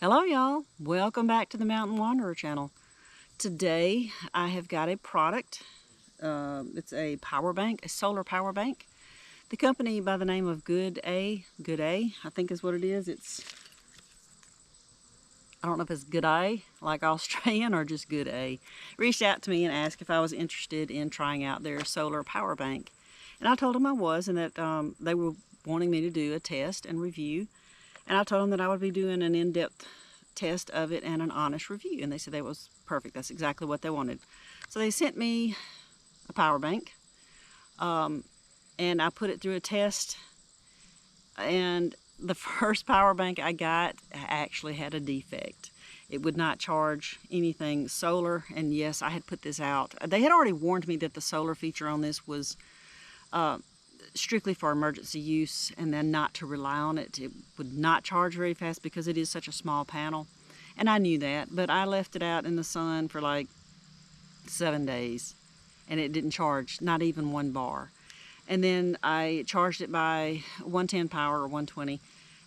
Hello y'all, welcome back to the Mountain Wanderer channel. Today I have got a product. It's a power bank, a solar power bank. The company by the name of Goodaaa, I think is what it is. I don't know if it's Goodaaa like Australian or just Goodaaa. Reached out to me and asked if I was interested in trying out their solar power bank. And I told them I was, and that they were wanting me to do a test and review. And I told them that I would be doing an in-depth test of it and an honest review. And they said that was perfect. That's exactly what they wanted. So they sent me a power bank. And I put it through a test. And the first power bank I got actually had a defect. It would not charge anything solar. And yes, I had put this out. They had already warned me that the solar feature on this was strictly for emergency use, and then not to rely on it. It would not charge very fast because it is such a small panel, and I knew that, but I left it out in the sun for like 7 days and it didn't charge, not even 1 bar. And then I charged it by 110 power or 120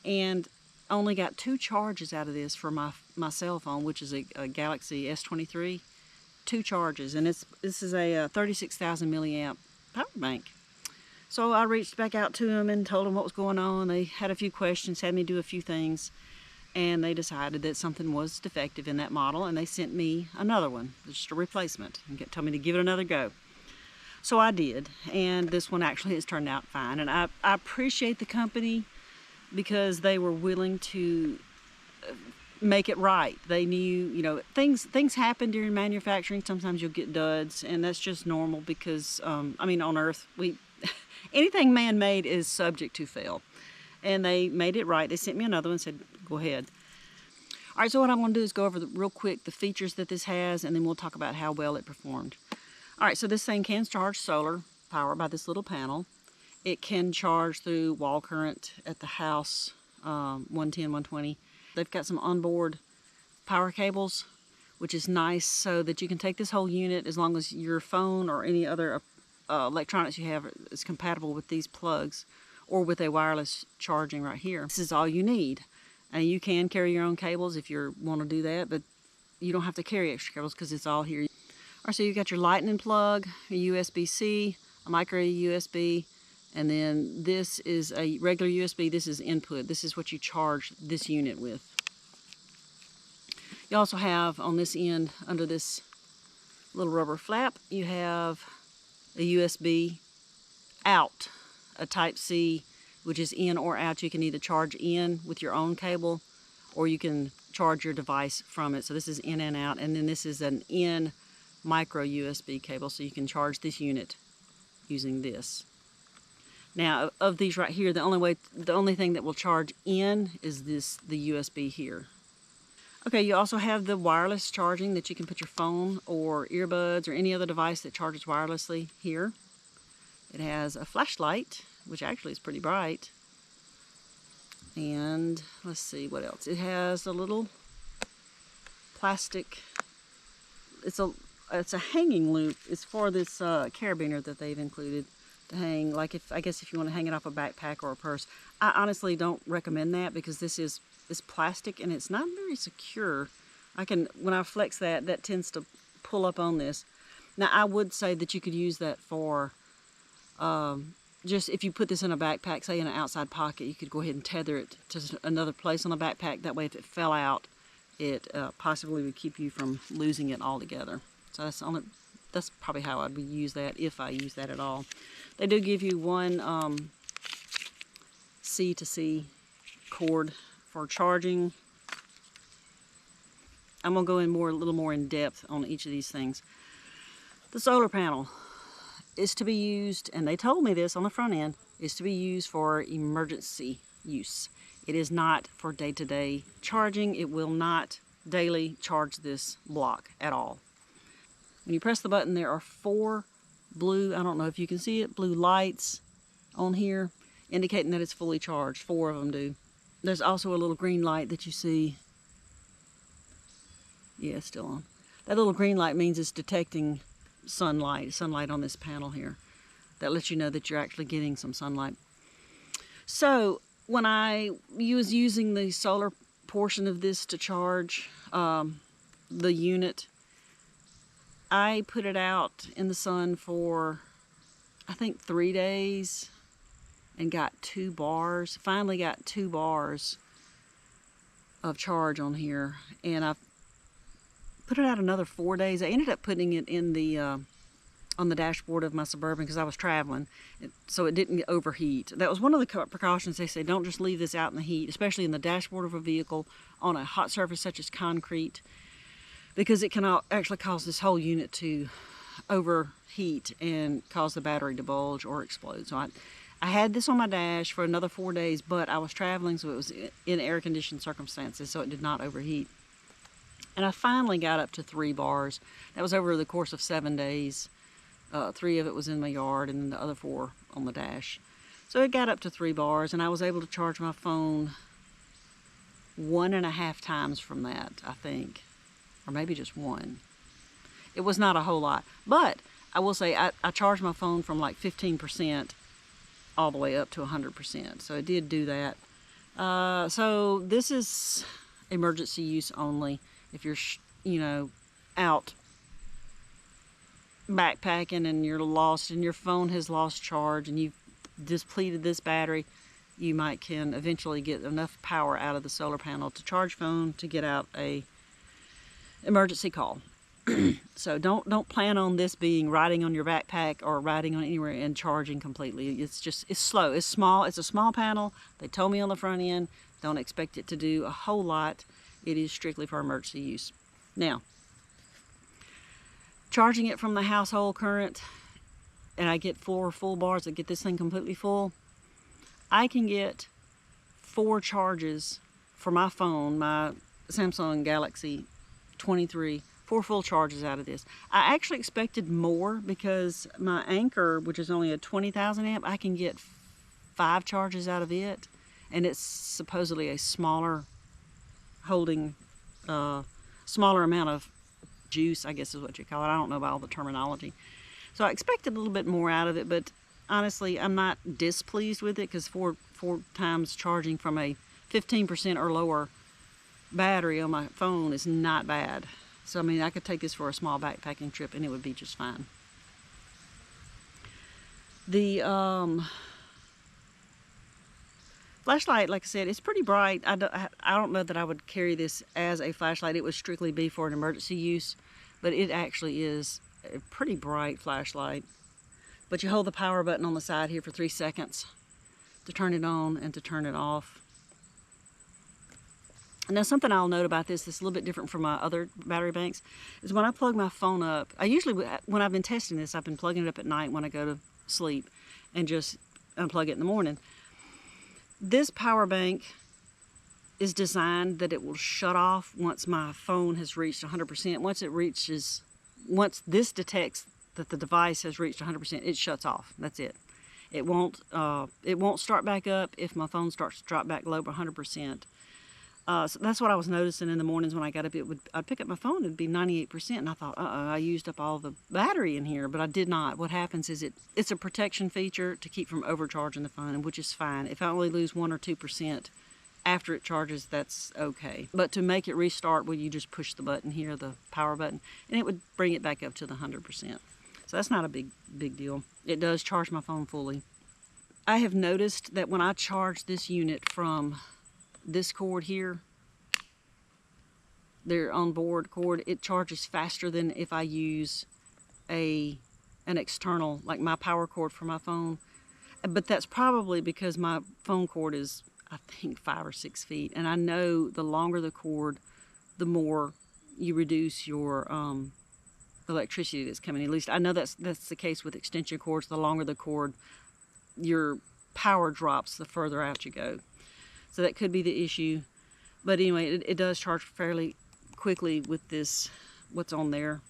and only got 2 charges out of this for my cell phone, which is a Galaxy S23. 2 charges, and this is a 36,000 milliamp power bank. So I reached back out to them and told them what was going on. They had a few questions, had me do a few things, and they decided that something was defective in that model, and they sent me another one, just a replacement, and told me to give it another go. So I did, and this one actually has turned out fine. And I appreciate the company because they were willing to make it right. They knew, you know, things happen during manufacturing. Sometimes you'll get duds, and that's just normal because, I mean, on Earth, anything man-made is subject to fail. And they made it right. They sent me another one and said, go ahead. All right, so what I'm going to do is go over real quick the features that this has, and then we'll talk about how well it performed. All right, so this thing can charge solar power by this little panel. It can charge through wall current at the house, 110, 120. They've got some onboard power cables, which is nice, so that you can take this whole unit as long as your phone or any other electronics you have is compatible with these plugs or with a wireless charging right here. This is all you need. And you can carry your own cables if you want to do that, but you don't have to carry extra cables because it's all here. All right, so you've got your lightning plug, a USB-C, a micro USB, and then this is a regular USB. This is input. This is what you charge this unit with. You also have on this end, under this little rubber flap, you have a USB out, a Type-C, which is in or out. You can either charge in with your own cable, or you can charge your device from it. So this is in and out, and then this is an in micro USB cable, so you can charge this unit using this. Now, of these right here, the only thing that will charge in is the USB here. Okay, you also have the wireless charging that you can put your phone or earbuds or any other device that charges wirelessly here. It has a flashlight, which actually is pretty bright. And let's see what else. It has a little plastic, it's a hanging loop. It's for this carabiner that they've included to hang, like I guess if you want to hang it off a backpack or a purse. I honestly don't recommend that because this is plastic and it's not very secure. When I flex that tends to pull up on this. Now I would say that you could use that for just if you put this in a backpack, say in an outside pocket, you could go ahead and tether it to another place on the backpack. That way if it fell out, it possibly would keep you from losing it altogether. So that's probably how I would use that, if I use that at all. They do give you one C to C cord for charging. I'm going to go in a little more in depth on each of these things. The solar panel is to be used, and they told me this on the front end, is to be used for emergency use. It is not for day-to-day charging. It will not daily charge this block at all. When you press the button, there are 4 blue, I don't know if you can see it, blue lights on here indicating that it's fully charged. 4 of them do. There's also a little green light that you see. Yeah, it's still on. That little green light means it's detecting sunlight on this panel here. That lets you know that you're actually getting some sunlight. So when I was using the solar portion of this to charge the unit. I put it out in the sun for, I think, 3 days and got 2 bars. Finally got 2 bars of charge on here, and I put it out another 4 days. I ended up putting it in the on the dashboard of my Suburban because I was traveling, so it didn't overheat. That was one of the precautions they say. Don't just leave this out in the heat, especially in the dashboard of a vehicle on a hot surface such as concrete, because it can actually cause this whole unit to overheat and cause the battery to bulge or explode. So I had this on my dash for another 4 days, but I was traveling, so it was in air-conditioned circumstances, so it did not overheat. And I finally got up to 3 bars. That was over the course of 7 days. 3 of it was in my yard, and then the other 4 on the dash. So it got up to 3 bars, and I was able to charge my phone 1.5 times from that, I think. Or maybe just 1. It was not a whole lot. But I will say I charged my phone from like 15% all the way up to 100%. So it did do that. So this is emergency use only. If you're, you know, out backpacking and you're lost and your phone has lost charge and you've depleted this battery, you can eventually get enough power out of the solar panel to charge phone to get out a emergency call. So don't plan on this being riding on your backpack or riding on anywhere and charging completely. It's slow. It's small. It's a small panel. They told me on the front end, don't expect it to do a whole lot. It is strictly for emergency use. Now, charging it from the household current, and I get 4 full bars, I get this thing completely full. I can get 4 charges for my phone, my Samsung Galaxy 23, 4 full charges out of this. I actually expected more because my Anchor, which is only a 20,000 amp, I can get 5 charges out of it, and it's supposedly a smaller smaller amount of juice, I guess is what you call it. I don't know about all the terminology. So I expected a little bit more out of it, but honestly, I'm not displeased with it because 4 times charging from a 15% or lower battery on my phone is not bad. So I mean, I could take this for a small backpacking trip and it would be just fine. The flashlight, like I said, it's pretty bright. I don't know that I would carry this as a flashlight. It would strictly be for an emergency use, but it actually is a pretty bright flashlight. But you hold the power button on the side here for 3 seconds to turn it on and to turn it off. Now, something I'll note about this that's a little bit different from my other battery banks is when I plug my phone up, when I've been testing this, I've been plugging it up at night when I go to sleep and just unplug it in the morning. This power bank is designed that it will shut off once my phone has reached 100%. Once this detects that the device has reached 100%, it shuts off. That's it. It won't start back up if my phone starts to drop back low 100%. So that's what I was noticing in the mornings when I got up. I'd pick up my phone, it'd be 98%, and I thought, I used up all the battery in here, but I did not. What happens is it's a protection feature to keep from overcharging the phone, which is fine. If I only lose 1 or 2% after it charges, that's okay. But to make it restart, well, you just push the button here, the power button, and it would bring it back up to the 100%. So that's not a big deal. It does charge my phone fully. I have noticed that when I charge this unit from this cord here, their onboard cord, it charges faster than if I use an external, like my power cord for my phone. But that's probably because my phone cord is, I think, 5 or 6 feet, and I know the longer the cord, the more you reduce your electricity that's coming in. At least I know that's the case with extension cords. The longer the cord, your power drops the further out you go. So that could be the issue. But anyway, it does charge fairly quickly with this, what's on there.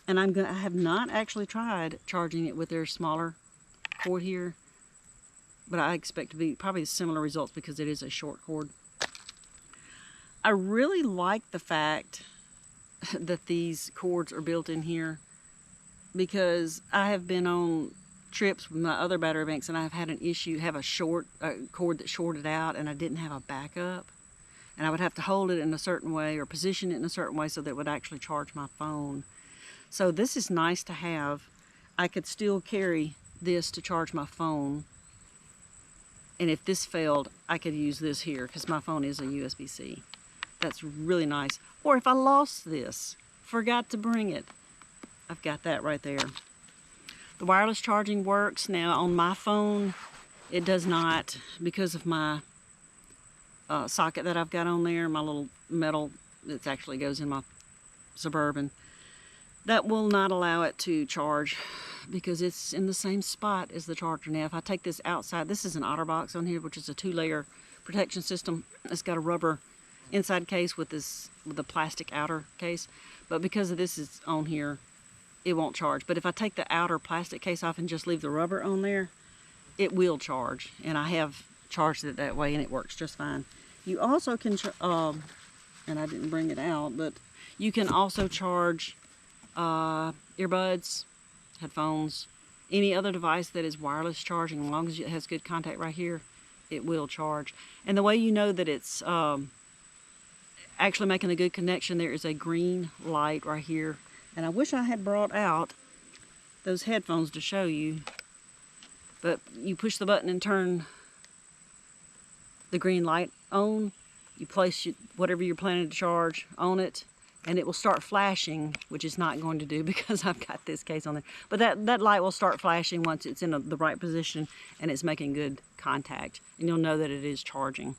And I have not actually tried charging it with their smaller cord here, but I expect to be probably similar results because it is a short cord. I really like the fact that these cords are built in here, because I have been on trips with my other battery banks and I've had an issue, have a cord that shorted out and I didn't have a backup. and I would have to hold it in a certain way or position it in a certain way so that it would actually charge my phone. So this is nice to have. I could still carry this to charge my phone, and if this failed, I could use this here because my phone is a USB-C. That's really nice. Or if I lost this, forgot to bring it, I've got that right there. The wireless charging works. Now on my phone, it does not, because of my socket that I've got on there, my little metal that actually goes in my Suburban. That will not allow it to charge because it's in the same spot as the charger. Now if I take this outside, this is an OtterBox on here, which is a 2-layer protection system. It's got a rubber inside case with a plastic outer case, but because of this is on here, it won't charge. But if I take the outer plastic case off and just leave the rubber on there, it will charge, and I have charged it that way and it works just fine. You also can and I didn't bring it out, but you can also charge earbuds, headphones, any other device that is wireless charging. As long as it has good contact right here, it will charge. And the way you know that it's actually making a good connection, there is a green light right here. And I wish I had brought out those headphones to show you, but you push the button and turn the green light on. You place whatever you're planning to charge on it, and it will start flashing, which is not going to do because I've got this case on there. But that light will start flashing once it's in the right position and it's making good contact, and you'll know that it is charging.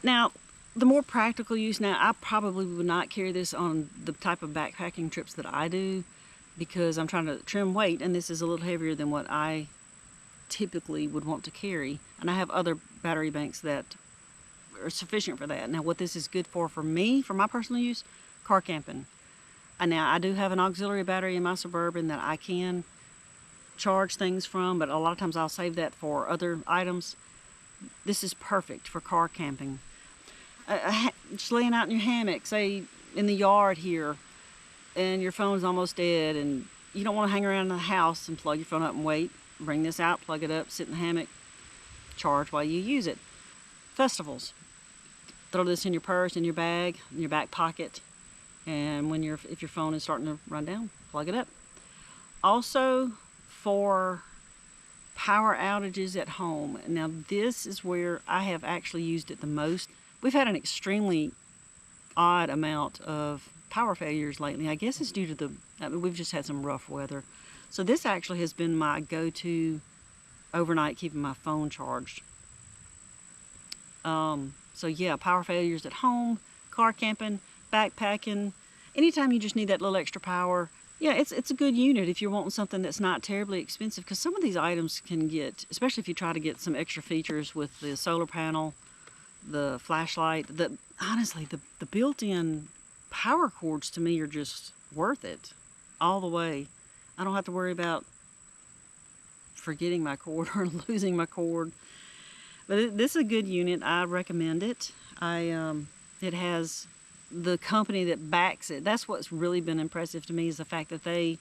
Now, the more practical use, now I probably would not carry this on the type of backpacking trips that I do because I'm trying to trim weight, and this is a little heavier than what I typically would want to carry. And I have other battery banks that are sufficient for that. Now what this is good for me, for my personal use, car camping. And now I do have an auxiliary battery in my Suburban that I can charge things from, but a lot of times I'll save that for other items. This is perfect for car camping. Just laying out in your hammock, say in the yard here, and your phone's almost dead, and you don't want to hang around in the house and plug your phone up and wait. Bring this out, plug it up, sit in the hammock, charge while you use it. Festivals. Throw this in your purse, in your bag, in your back pocket, and if your phone is starting to run down, plug it up. Also, for power outages at home. Now this is where I have actually used it the most. We've had an extremely odd amount of power failures lately. I guess it's due to we've just had some rough weather. So this actually has been my go-to overnight, keeping my phone charged. So yeah, power failures at home, car camping, backpacking, anytime you just need that little extra power. Yeah, it's a good unit if you're wanting something that's not terribly expensive, because some of these items can get, especially if you try to get some extra features with the solar panel, the flashlight, honestly, the built-in power cords to me are just worth it all the way. I don't have to worry about forgetting my cord or losing my cord. But this is a good unit. I recommend it. It has the company that backs it. That's what's really been impressive to me, is the fact that they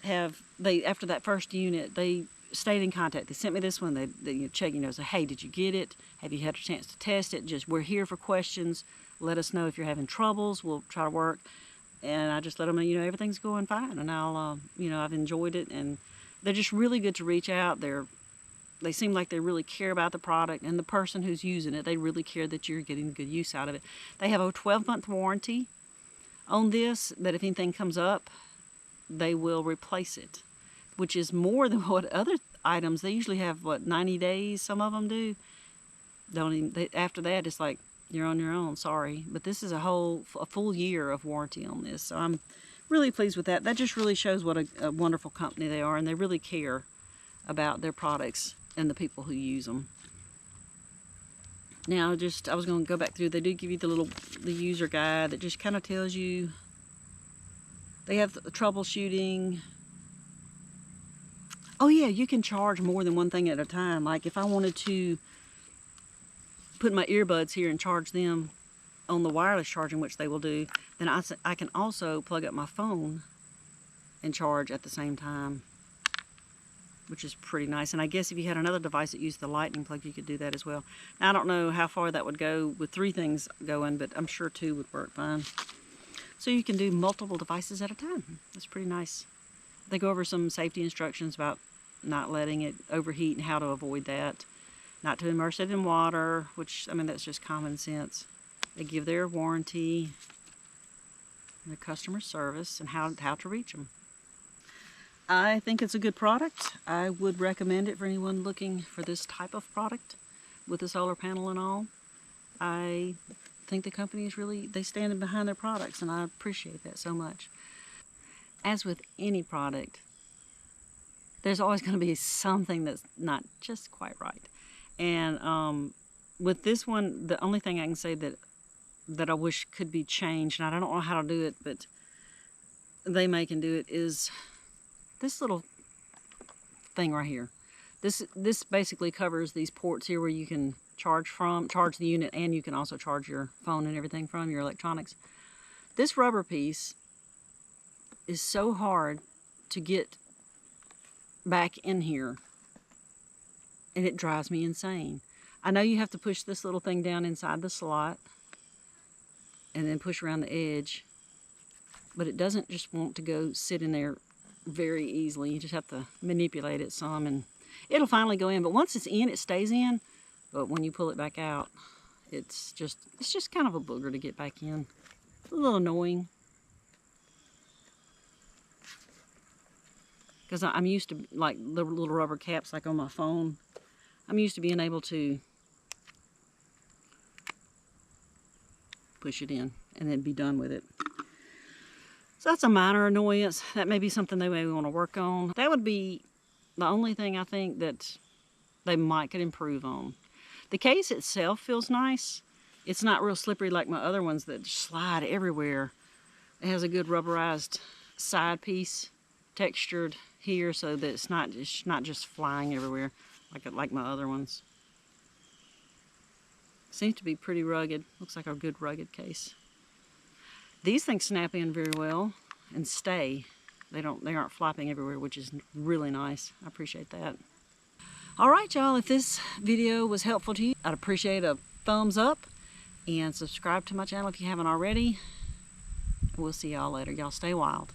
after that first unit, they stayed in contact. They sent me this one. They check, say, hey, did you get it? Have you had a chance to test it? We're here for questions. Let us know if you're having troubles. We'll try to work. And I just let them know, everything's going fine. And I've enjoyed it. And they're just really good to reach out. They seem like they really care about the product, and the person who's using it, they really care that you're getting good use out of it. They have a 12-month warranty on this, that if anything comes up, they will replace it, which is more than what other items, they usually have, 90 days, some of them do. After that, it's like, you're on your own, sorry. But this is a full year of warranty on this, so I'm really pleased with that. That just really shows what a wonderful company they are, and they really care about their products and the people who use them. Now, I was going to go back through. They do give you the user guide that just kind of tells you. They have the troubleshooting. Oh yeah, you can charge more than one thing at a time. Like if I wanted to put my earbuds here and charge them on the wireless charging, which they will do, then I can also plug up my phone and charge at the same time. which is pretty nice. And I guess if you had another device that used the lightning plug, you could do that as well. Now, I don't know how far that would go with 3 things going, but I'm sure 2 would work fine. So you can do multiple devices at a time. That's pretty nice. They go over some safety instructions about not letting it overheat and how to avoid that. Not to immerse it in water, which, I mean, that's just common sense. They give their warranty, their customer service, and how to reach them. I think it's a good product. I would recommend it for anyone looking for this type of product with a solar panel and all. I think the company is really, they stand behind their products, and I appreciate that so much. As with any product, there's always going to be something that's not just quite right. And with this one, the only thing I can say that I wish could be changed, and I don't know how to do it, but they can do it, is this little thing right here. This basically covers these ports here where you can charge the unit, and you can also charge your phone and everything from your electronics. This rubber piece is so hard to get back in here, and it drives me insane. I know you have to push this little thing down inside the slot and then push around the edge, but it doesn't just want to go sit in there very easily. You just have to manipulate it some, and it'll finally go in. But once it's in, it stays in. But when you pull it back out, it's just kind of a booger to get back in. It's a little annoying, because I'm used to, like, the little rubber caps like on my phone. I'm used to being able to push it in and then be done with it. So that's a minor annoyance. That may be something they may want to work on. That would be the only thing I think that they could improve on. The case itself feels nice. It's not real slippery like my other ones that slide everywhere. It has a good rubberized side piece, textured here, so that it's not just flying everywhere like my other ones. Seems to be pretty rugged. Looks like a good rugged case. These things snap in very well and stay. They aren't flopping everywhere, which is really nice. I appreciate that. All right, y'all, if this video was helpful to you, I'd appreciate a thumbs up and subscribe to my channel if you haven't already. We'll see y'all later. Y'all stay wild.